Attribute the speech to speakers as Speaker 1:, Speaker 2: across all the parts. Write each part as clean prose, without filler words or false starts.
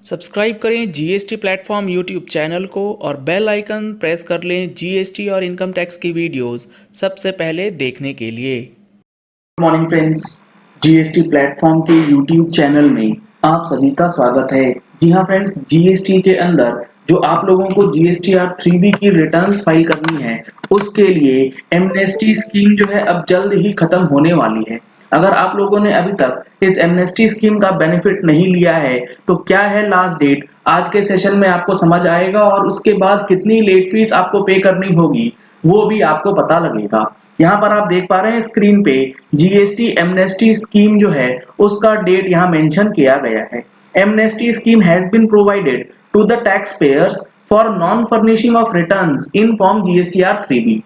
Speaker 1: Subscribe करें GST platform YouTube channel को और बेल आइकन प्रेस कर लें जीएसटी और इनकम टैक्स की वीडियोस सबसे पहले देखने के लिए।
Speaker 2: Good morning friends, GST platform के यूट्यूब चैनल में आप सभी का स्वागत है। जी हाँ फ्रेंड्स, जीएसटी के अंदर जो आप लोगों को जीएसटीआर 3B की रिटर्न्स फाइल करनी है, उसके लिए एमनेस्टी स्कीम जो है अब जल्द ही खत्म होने वाली है। अगर आप लोगों ने अभी तक इस एमनेस्टी स्कीम का बेनिफिट नहीं लिया है, तो क्या है लास्ट डेट, आज के सेशन में आपको समझ आएगा और उसके बाद कितनी लेट फीस आपको पे करनी होगी वो भी आपको पता लगेगा। यहाँ पर आप देख पा रहे हैं स्क्रीन पे जीएसटी एमनेस्टी स्कीम जो है उसका डेट यहाँ मेंशन किया गया है। Amnesty scheme has been provided to the tax payers for non furnishing of returns in form GSTR 3B।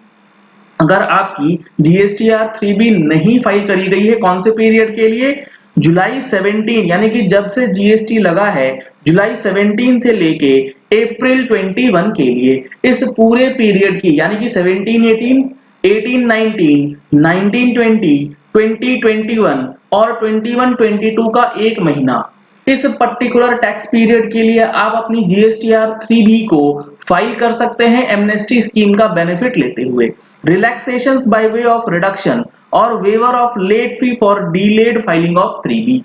Speaker 2: अगर आपकी जीएसटीआर 3B नहीं फाइल करी गई है, कौन से पीरियड के लिए, जुलाई 17 यानी कि जब से जीएसटी लगा है जुलाई 17 से लेके अप्रैल 21 के लिए, इस पूरे पीरियड की यानी कि 17-18, 18-19, 19-20, 20-21 और 21-22 का एक महीना, इस पर्टिकुलर टैक्स पीरियड के लिए आप अपनी जीएसटीआर 3B को फाइल कर सकते हैं एमनेस्टी स्कीम का बेनिफिट लेते हुए। Relaxations by way of reduction और waiver of late fee for delayed filing of 3B।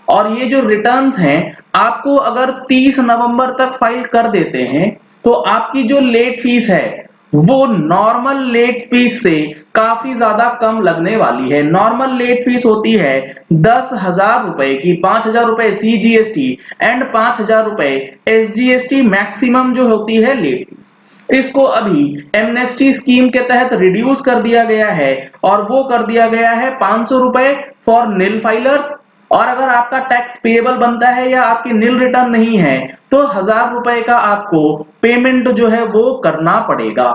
Speaker 2: और ये जो रिटर्न्स हैं, आपको अगर 30 नवंबर तक फाइल कर देते हैं तो आपकी जो लेट फीस है वो नॉर्मल लेट फीस से काफी ज्यादा कम लगने वाली है। नॉर्मल लेट फीस होती है 10,000 रुपए की, 5,000 रुपए सीजीएसटी एंड 5,000 रुपए एसजीएसटी मैक्सिमम जो होती है लेट फीस। इसको अभी एमनेस्टी स्कीम के तहत रिड्यूस कर दिया गया है और वो कर दिया गया है 500 रुपए फॉर नील फाइलर्स। और अगर आपका टैक्स पेएबल बनता है या आपकी नील रिटर्न नहीं है तो 1,000 रुपए का आपको पेमेंट जो है वो करना पड़ेगा।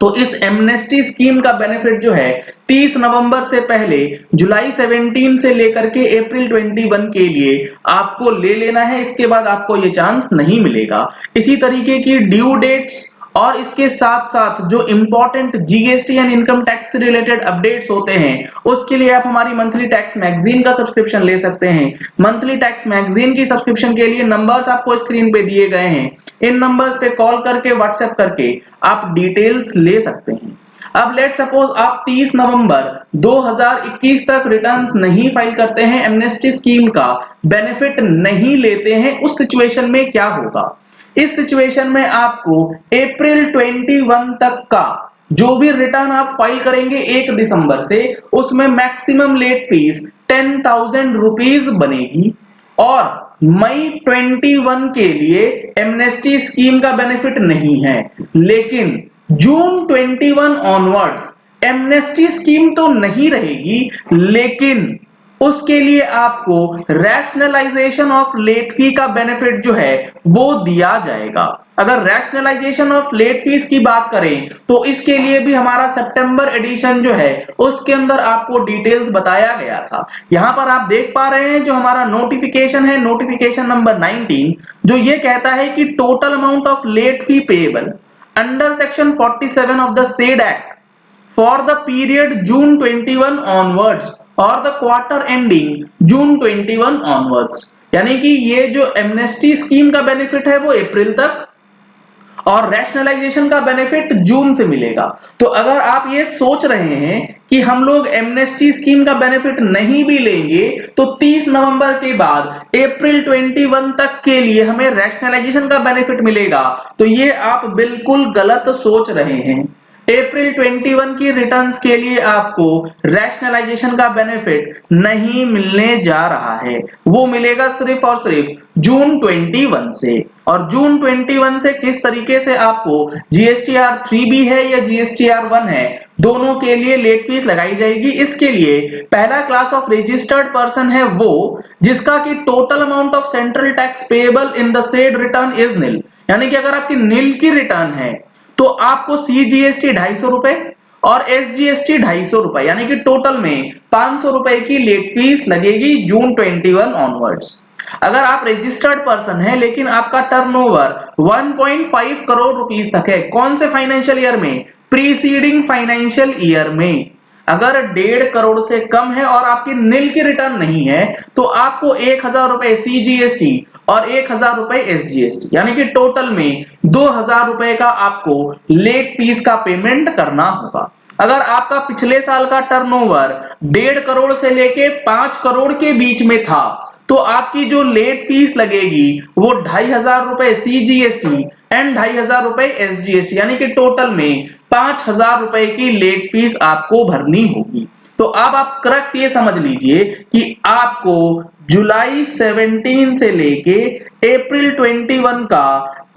Speaker 2: तो इस एमनेस्टी स्कीम का बेनिफिट जो है 30 नवंबर से पहले जुलाई 17 से लेकर के अप्रैल 21 के लिए आपको ले लेना है, इसके बाद आपको ये चांस नहीं मिलेगा। इसी तरीके की ड्यू डेट्स और इसके साथ साथ जो important GST and income tax से रिलेटेड अपडेट्स होते हैं उसके लिए आप हमारी मंथली टैक्स मैगजीन का सब्सक्रिप्शन ले सकते हैं। मंथली टैक्स मैगजीन की सब्सक्रिप्शन के लिए नंबर्स आपको स्क्रीन पे दिए गए हैं, इन नंबर्स पे कॉल करके व्हाट्सएप करके आप डिटेल्स ले सकते हैं। अब लेट सपोज आप 30 नवंबर 2021 तक रिटर्न्स नहीं फाइल करते हैं, एमनेस्टी स्कीम का बेनिफिट नहीं लेते हैं, उस सिचुएशन में क्या होगा? इस सिचुएशन में आपको अप्रैल 21 तक का जो भी रिटर्न आप फाइल करेंगे 1 दिसंबर से, उसमें मैक्सिमम लेट फीस 10,000 रुपीज बनेगी। और मई 21 के लिए एमनेस्टी स्कीम का बेनिफिट नहीं है, लेकिन जून 21 ऑनवर्ड्स एमनेस्टी स्कीम तो नहीं रहेगी, लेकिन उसके लिए आपको रैशनलाइजेशन ऑफ लेट फी का बेनिफिट जो है वो दिया जाएगा। अगर रैशनलाइजेशन ऑफ लेट फीस की बात करें तो इसके लिए भी हमारा सितंबर एडिशन जो है उसके अंदर आपको डिटेल्स बताया गया था। यहां पर आप देख पा रहे हैं जो हमारा नोटिफिकेशन है, नोटिफिकेशन नंबर 19, जो ये कहता है कि total amount of late fee payable under section 47 of the said act for the period June 21 onwards और the quarter ending June 21 onwards। यानी कि ये जो एमनेस्टी स्कीम का बेनिफिट है वो अप्रैल तक और रैशनलाइजेशन का बेनिफिट जून से मिलेगा। तो अगर आप ये सोच रहे हैं कि हम लोग एमनेस्टी स्कीम का बेनिफिट नहीं भी लेंगे तो 30 नवंबर के बाद अप्रैल 21 तक के लिए हमें रैशनलाइजेशन का बेनिफिट मिलेगा, तो ये आप बिल्कुल गलत सोच रहे हैं। अप्रैल 21 की रिटर्न्स के लिए आपको रैशनलाइजेशन का बेनिफिट नहीं मिलने जा रहा है, वो मिलेगा सिर्फ और सिर्फ जून 21 से। और जून 21 से किस तरीके से आपको जीएसटीआर 3B है या जीएसटीआर 1 है, दोनों के लिए लेट फीस लगाई जाएगी। इसके लिए पहला क्लास ऑफ रजिस्टर्ड पर्सन है वो जिसका की total amount of central tax payable in the said return is निल। यानी कि अगर आपकी निल की रिटर्न है तो आपको सीजीएसटी 250 रुपए और एसजीएसटी 250 रुपए यानी कि टोटल में 500 रुपए की लेट फीस लगेगी जून 21 ऑनवर्ड्स। अगर आप रजिस्टर्ड पर्सन है लेकिन आपका टर्नओवर 1.5 करोड़ रुपीस तक है, कौन से फाइनेंशियल ईयर में? प्रीसीडिंग फाइनेंशियल ईयर में। अगर 1.5 करोड़ से कम है और आपकी निल की रिटर्न नहीं है तो आपको 1,000 रुपए सीजीएसटी और 1000 रुपए एसजीएसटी, यानी कि टोटल में 2000 रुपए का आपको लेट फीस का पेमेंट करना होगा। अगर आपका पिछले साल का टर्नओवर 1.5 करोड़ से लेके 5 करोड़ के बीच में था तो आपकी जो लेट फीस लगेगी वो 2500 रुपए सीजीएसटी एंड 2500 रुपए एसजीएसटी, यानी कि टोटल में 5000 रुपए की लेट फीस आपको भरनी होगी। तो अब आप क्रक्स ये समझ लीजिए कि आपको जुलाई 17 से लेके अप्रैल 21 का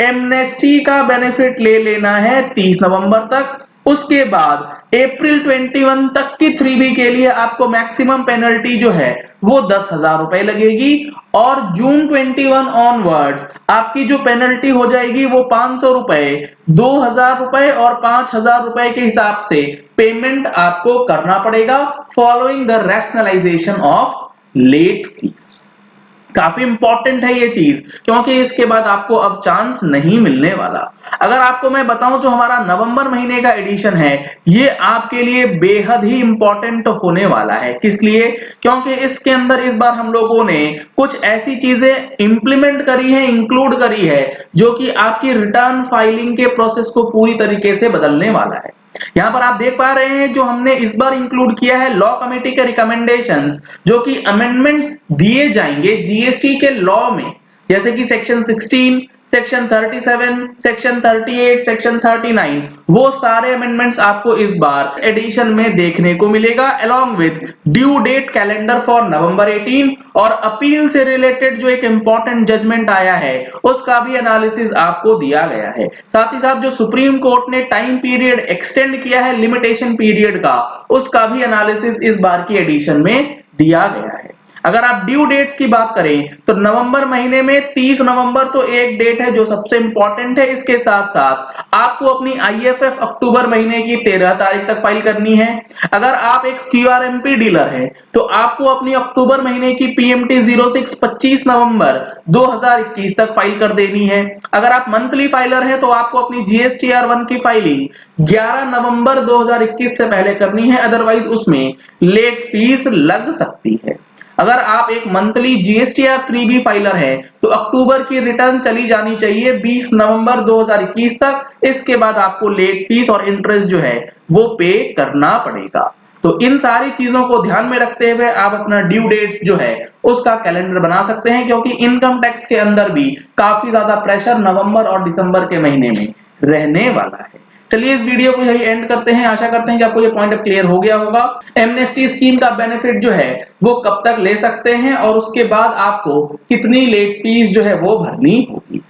Speaker 2: एमनेस्टी का बेनिफिट ले लेना है 30 नवंबर तक। उसके बाद अप्रैल 21 तक की 3B के लिए आपको मैक्सिमम पेनल्टी जो है वो 10,000 रुपए लगेगी और जून 21 ऑनवर्ड्स आपकी जो पेनल्टी हो जाएगी वो 500 रुपए, 2000 रुपए और 5000 रुपए के हिसाब से पेमेंट आपको करना पड़ेगा following the rationalisation of late fees. काफी इंपॉर्टेंट है ये चीज, क्योंकि इसके बाद आपको अब चांस नहीं मिलने वाला। अगर आपको मैं बताऊं जो हमारा नवंबर महीने का एडिशन है ये आपके लिए बेहद ही इंपॉर्टेंट होने वाला है। किस लिए? क्योंकि इसके अंदर इस बार हम लोगों ने कुछ ऐसी चीजें इंप्लीमेंट करी है, इंक्लूड करी है जो कि आपकी रिटर्न फाइलिंग के प्रोसेस को पूरी तरीके से बदलने वाला है। यहां पर आप देख पा रहे हैं जो हमने इस बार इंक्लूड किया है लॉ कमेटी के रिकमेंडेशंस, जो कि अमेंडमेंट्स दिए जाएंगे जीएसटी के लॉ में, जैसे कि सेक्शन 16, सेक्शन 37, सेक्शन 38, सेक्शन 39, वो सारे अमेंडमेंट्स आपको इस बार एडिशन में देखने को मिलेगा along with due date calendar for November 18 और अपील से रिलेटेड जो एक इंपॉर्टेंट जजमेंट आया है उसका भी एनालिसिस आपको दिया गया है। साथ ही साथ जो सुप्रीम कोर्ट ने टाइम पीरियड एक्सटेंड किया है लिमिटेशन पीरियड का, उसका भी एनालिसिस इस बार की एडिशन में दिया गया है। अगर आप ड्यू डेट्स की बात करें तो नवंबर महीने में 30 नवंबर तो एक डेट है जो सबसे इंपॉर्टेंट है। इसके साथ साथ आपको अपनी आईएफएफ अक्टूबर महीने की 13 तारीख तक फाइल करनी है। अगर आप एक क्यूआरएमपी डीलर हैं तो आपको अपनी अक्टूबर महीने की पीएमटी 06 25 नवंबर 2021 तक फाइल कर देनी है। अगर आप मंथली फाइलर हैं तो आपको अपनी जीएसटीआर 1 की फाइलिंग 11 नवंबर 2021 से पहले करनी है, अदरवाइज उसमें लेट फीस लग सकती है। अगर आप एक मंथली जीएसटीआर 3B फाइलर हैं तो अक्टूबर की रिटर्न चली जानी चाहिए 20 नवंबर 2021 तक। इसके बाद आपको लेट फीस और इंटरेस्ट जो है वो पे करना पड़ेगा। तो इन सारी चीजों को ध्यान में रखते हुए आप अपना ड्यू डेट जो है उसका कैलेंडर बना सकते हैं, क्योंकि इनकम टैक्स के अंदर भी काफी ज्यादा प्रेशर नवंबर और दिसंबर के महीने में रहने वाला है। चलिए इस वीडियो को यही एंड करते हैं। आशा करते हैं कि आपको ये पॉइंट अब क्लियर हो गया होगा। एमनेस्टी स्कीम का बेनिफिट जो है वो कब तक ले सकते हैं और उसके बाद आपको कितनी लेट फीस जो है वो भरनी होगी।